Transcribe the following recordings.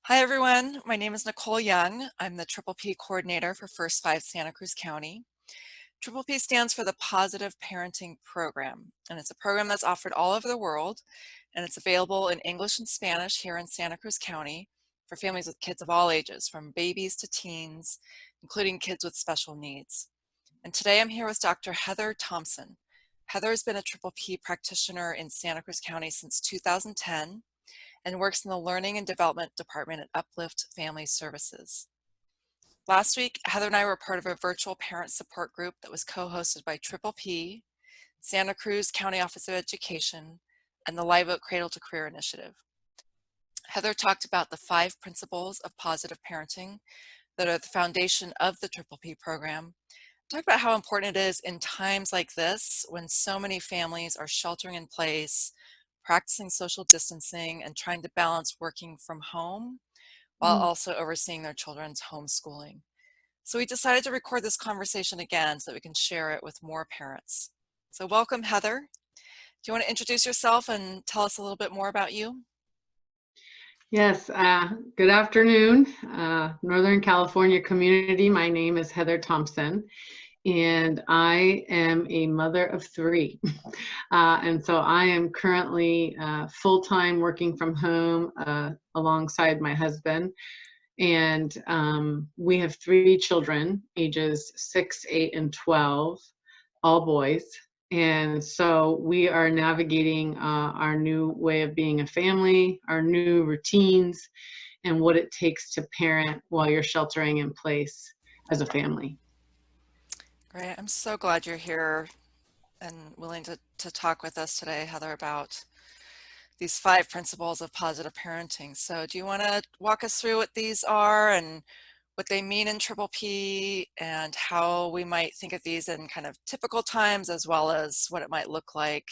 Hi, everyone. My name is Nicole Young. I'm the Triple P coordinator for First Five Santa Cruz County. Triple P stands for the Positive Parenting Program, and it's a program that's offered all over the world, and it's available in English and Spanish here in Santa Cruz County for families with kids of all ages, from babies to teens, including kids with special needs. And today I'm here with Dr. Heather Thomsen. Heather has been a Triple P practitioner in Santa Cruz County since 2010 and works in the Learning and Development Department at Uplift Family Services. Last week, Heather and I were part of a virtual parent support group that was co-hosted by Triple P, Santa Cruz County Office of Education, and the Live Oak Cradle to Career Initiative. Heather talked about the 5 principles of positive parenting that are the foundation of the Triple P program. Talked about how important it is in times like this when so many families are sheltering in place, practicing social distancing, and trying to balance working from home while also overseeing their children's homeschooling. So we decided to record this conversation again so that we can share it with more parents. So welcome, Heather. Do you want to introduce yourself and tell us a little bit more about you? Yes, good afternoon, Northern California community. My name is Heather Thomsen, and I am a mother of 3. And so I am currently full-time working from home alongside my husband. And we have 3 children, ages 6, 8, and 12, all boys. And so we are navigating our new way of being a family, our new routines, and what it takes to parent while you're sheltering in place as a family. Great. I'm so glad you're here and willing to talk with us today, Heather, about these 5 principles of positive parenting. So do you want to walk us through what these are and what they mean in Triple P and how we might think of these in kind of typical times as well as what it might look like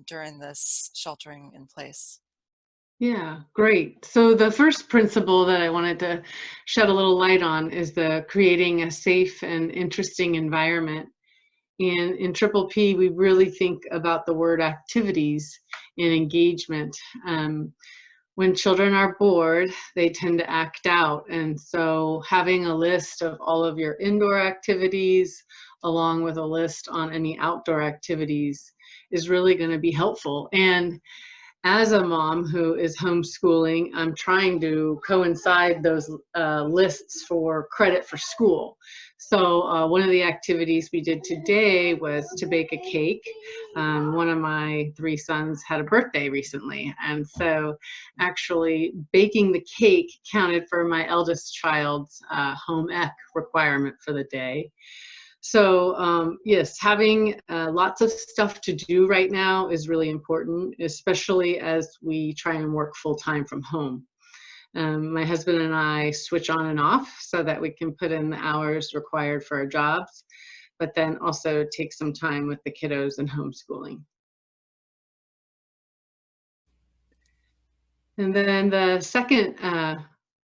during this sheltering in place? Yeah, great. So the first principle that I wanted to shed a little light on is the creating a safe and interesting environment. And in Triple P, we really think about the word activities and engagement. When children are bored, they tend to act out. And so having a list of all of your indoor activities, along with a list on any outdoor activities, is really going to be helpful. And as a mom who is homeschooling, I'm trying to coincide those lists for credit for school. So one of the activities we did today was to bake a cake. One of my 3 sons had a birthday recently, and so actually baking the cake counted for my eldest child's home ec requirement for the day. So yes, having lots of stuff to do right now is really important, especially as we try and work full time from home. My husband and I switch on and off so that we can put in the hours required for our jobs, but then also take some time with the kiddos and homeschooling. And then the second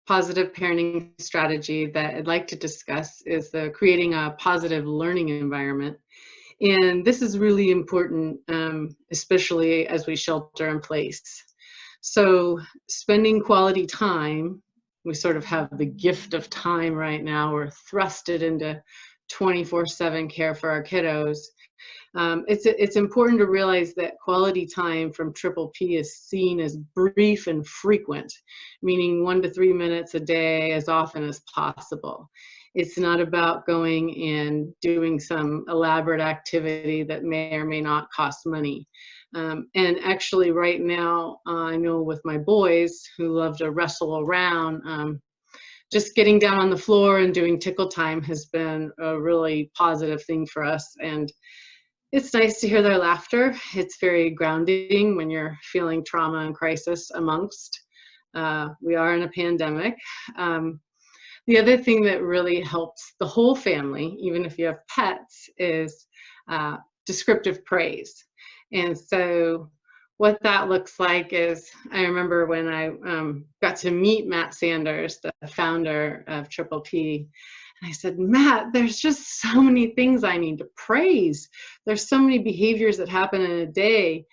positive parenting strategy that I'd like to discuss is the creating a positive learning environment. And this is really important, especially as we shelter in place. So spending quality time, we sort of have the gift of time right now. We're thrusted into 24/7 care for our kiddos. It's important to realize that quality time from Triple P is seen as brief and frequent, meaning 1 to 3 minutes a day as often as possible. It's not about going and doing some elaborate activity that may or may not cost money. And actually right now, I know with my boys who love to wrestle around, just getting down on the floor and doing tickle time has been a really positive thing for us. And it's nice to hear their laughter. It's very grounding when you're feeling trauma and crisis amongst. We are in a pandemic. The other thing that really helps the whole family, even if you have pets, is descriptive praise. And so what that looks like is, I remember when I got to meet Matt Sanders, the founder of Triple P, and I said, Matt, there's just so many things I need to praise. There's so many behaviors that happen in a day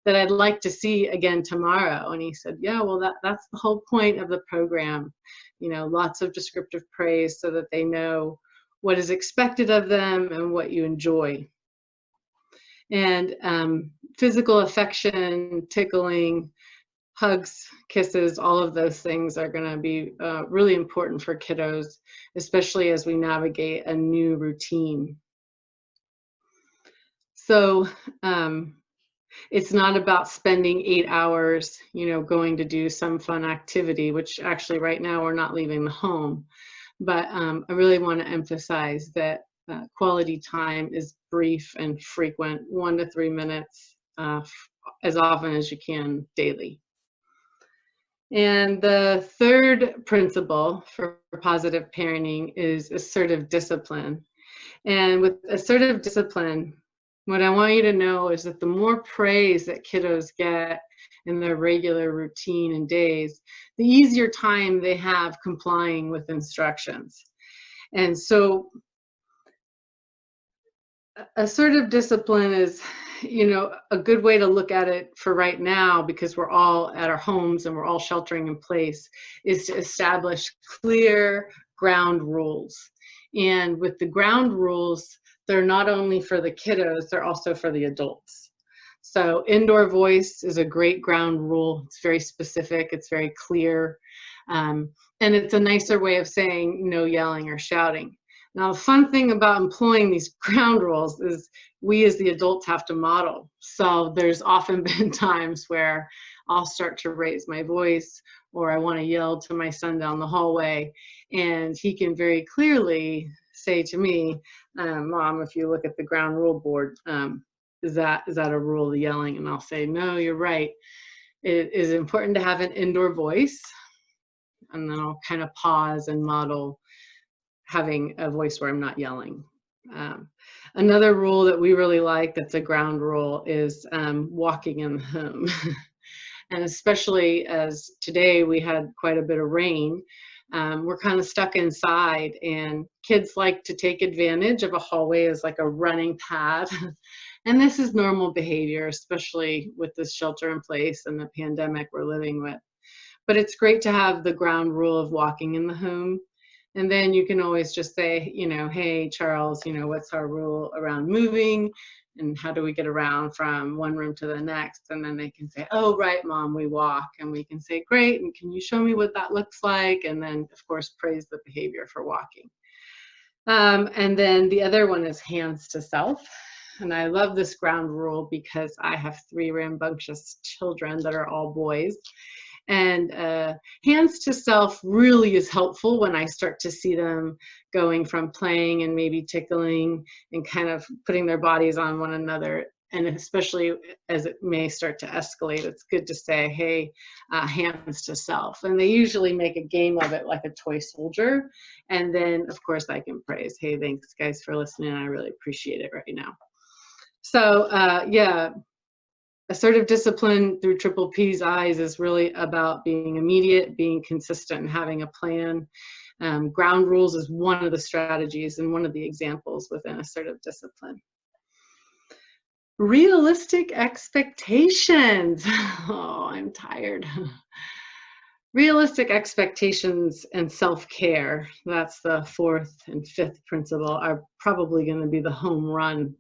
that I'd like to see again tomorrow. And he said, yeah, well, that's the whole point of the program. Lots of descriptive praise so that they know what is expected of them and what you enjoy. And physical affection, tickling, hugs, kisses, all of those things are going to be really important for kiddos, especially as we navigate a new routine. So it's not about spending 8 hours, going to do some fun activity, which actually right now we're not leaving the home. But I really want to emphasize that quality time is brief and frequent, 1 to 3 minutes, as often as you can daily. And the third principle for positive parenting is assertive discipline. And with assertive discipline, what I want you to know is that the more praise that kiddos get in their regular routine and days, the easier time they have complying with instructions. And so assertive discipline is, a good way to look at it for right now, because we're all at our homes and we're all sheltering in place, is to establish clear ground rules. And with the ground rules, they're not only for the kiddos, they're also for the adults. So indoor voice is a great ground rule. It's very specific, it's very clear. And it's a nicer way of saying no yelling or shouting. Now, the fun thing about employing these ground rules is we as the adults have to model. So there's often been times where I'll start to raise my voice, or I want to yell to my son down the hallway, and he can very clearly say to me, Mom, if you look at the ground rule board, is that a rule, the yelling? And I'll say, no, you're right. It is important to have an indoor voice. And then I'll kind of pause and model having a voice where I'm not yelling. Another rule that we really like that's a ground rule is walking in the home. And especially as today we had quite a bit of rain, we're kind of stuck inside, and kids like to take advantage of a hallway as like a running pad. And this is normal behavior, especially with this shelter in place and the pandemic we're living with. But it's great to have the ground rule of walking in the home. And then you can always just say, hey, Charles, what's our rule around moving? And how do we get around from one room to the next? And then they can say, oh, right, Mom, we walk. And we can say, great. And can you show me what that looks like? And then, of course, praise the behavior for walking. And then the other one is hands to self. And I love this ground rule because I have 3 rambunctious children that are all boys. And hands to self really is helpful when I start to see them going from playing and maybe tickling and kind of putting their bodies on one another. And especially as it may start to escalate, it's good to say, hey, hands to self. And they usually make a game of it like a toy soldier. And then, of course, I can praise, hey, thanks, guys, for listening. I really appreciate it right now. So, yeah. Assertive discipline through Triple P's eyes is really about being immediate, being consistent, and having a plan. Ground rules is one of the strategies and one of the examples within assertive discipline. Realistic expectations. Oh, I'm tired. Realistic expectations and self-care, that's the 4th and 5th principle, are probably going to be the home run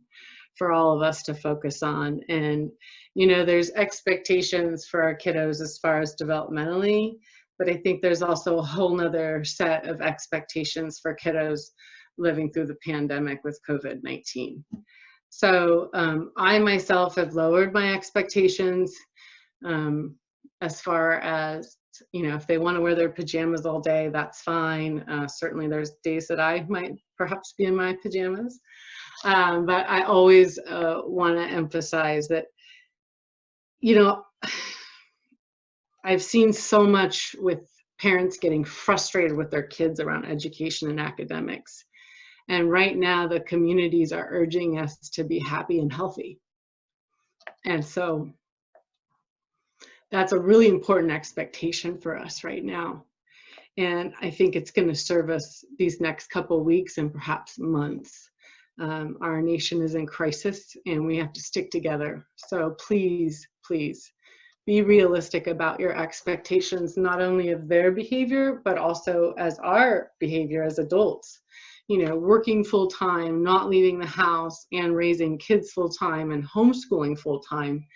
for all of us to focus on. And there's expectations for our kiddos as far as developmentally, but I think there's also a whole nother set of expectations for kiddos living through the pandemic with COVID-19. So I myself have lowered my expectations as far as, if they want to wear their pajamas all day, that's fine. Certainly there's days that I might perhaps be in my pajamas. But I always want to emphasize that, I've seen so much with parents getting frustrated with their kids around education and academics. And right now, the communities are urging us to be happy and healthy. And so that's a really important expectation for us right now. And I think it's going to serve us these next couple of weeks and perhaps months. Our nation is in crisis and we have to stick together. So please, please be realistic about your expectations, not only of their behavior, but also as our behavior as adults. You know, working full time, not leaving the house, and raising kids full time and homeschooling full time.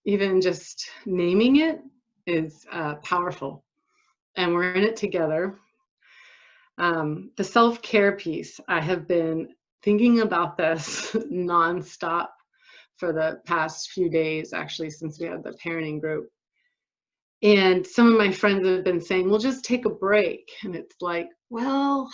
Even just naming it is powerful. And we're in it together. The self-care piece, I have been thinking about this nonstop for the past few days, actually, since we had the parenting group. And some of my friends have been saying, well, just take a break. And it's like, well,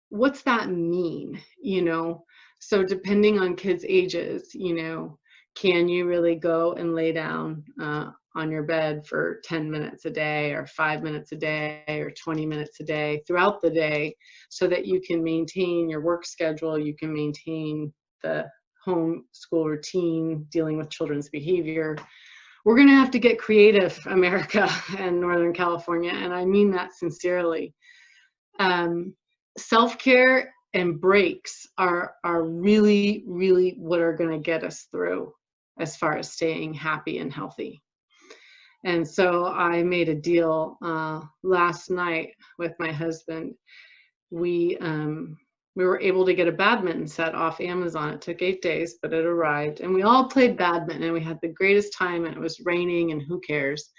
what's that mean? You know, so depending on kids' ages, you know, can you really go and lay down on your bed for 10 minutes a day or 5 minutes a day or 20 minutes a day throughout the day so that you can maintain your work schedule, you can maintain the home school routine, dealing with children's behavior? We're going to have to get creative, America and Northern California, and I mean that sincerely. Self-care and breaks are really, really what are going to get us through as far as staying happy and healthy. And so I made a deal last night with my husband. We were able to get a badminton set off Amazon. It took 8 days, but it arrived. And we all played badminton, and we had the greatest time, and it was raining, and who cares?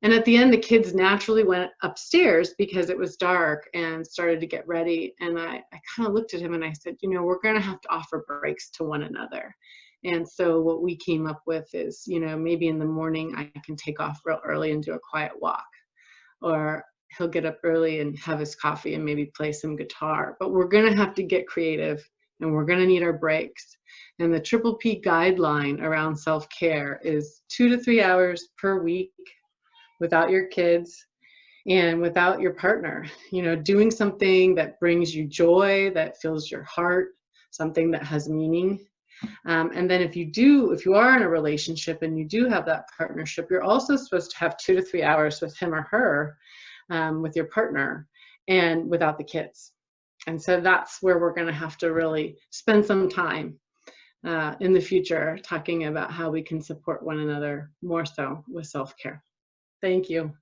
And at the end, the kids naturally went upstairs because it was dark and started to get ready. And I kind of looked at him and I said, you know, we're going to have to offer breaks to one another. And so what we came up with is, you know, maybe in the morning I can take off real early and do a quiet walk. Or he'll get up early and have his coffee and maybe play some guitar. But we're going to have to get creative and we're going to need our breaks. And the Triple P guideline around self-care is 2 to 3 hours per week without your kids and without your partner, you know, doing something that brings you joy, that fills your heart, something that has meaning. And then if you are in a relationship and you do have that partnership, you're also supposed to have 2 to 3 hours with him or her, with your partner and without the kids. And so that's where we're going to have to really spend some time in the future talking about how we can support one another more so with self-care. Thank you.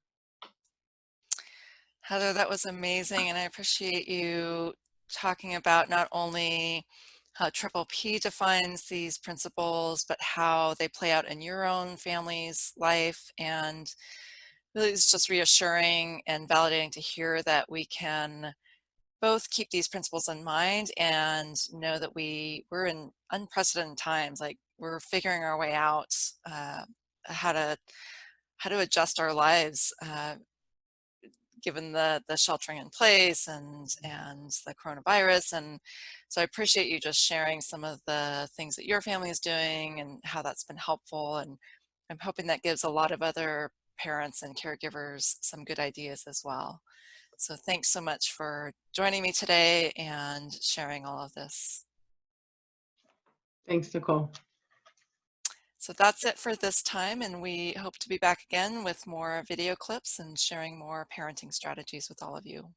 Heather, that was amazing, and I appreciate you talking about not only how Triple P defines these principles, but how they play out in your own family's life. And really, it's just reassuring and validating to hear that we can both keep these principles in mind and know that we're in unprecedented times. Like, we're figuring our way out, how to adjust our lives, given the sheltering in place and the coronavirus. And so I appreciate you just sharing some of the things that your family is doing and how that's been helpful. And I'm hoping that gives a lot of other parents and caregivers some good ideas as well. So thanks so much for joining me today and sharing all of this. Thanks, Nicole. So that's it for this time, and we hope to be back again with more video clips and sharing more parenting strategies with all of you.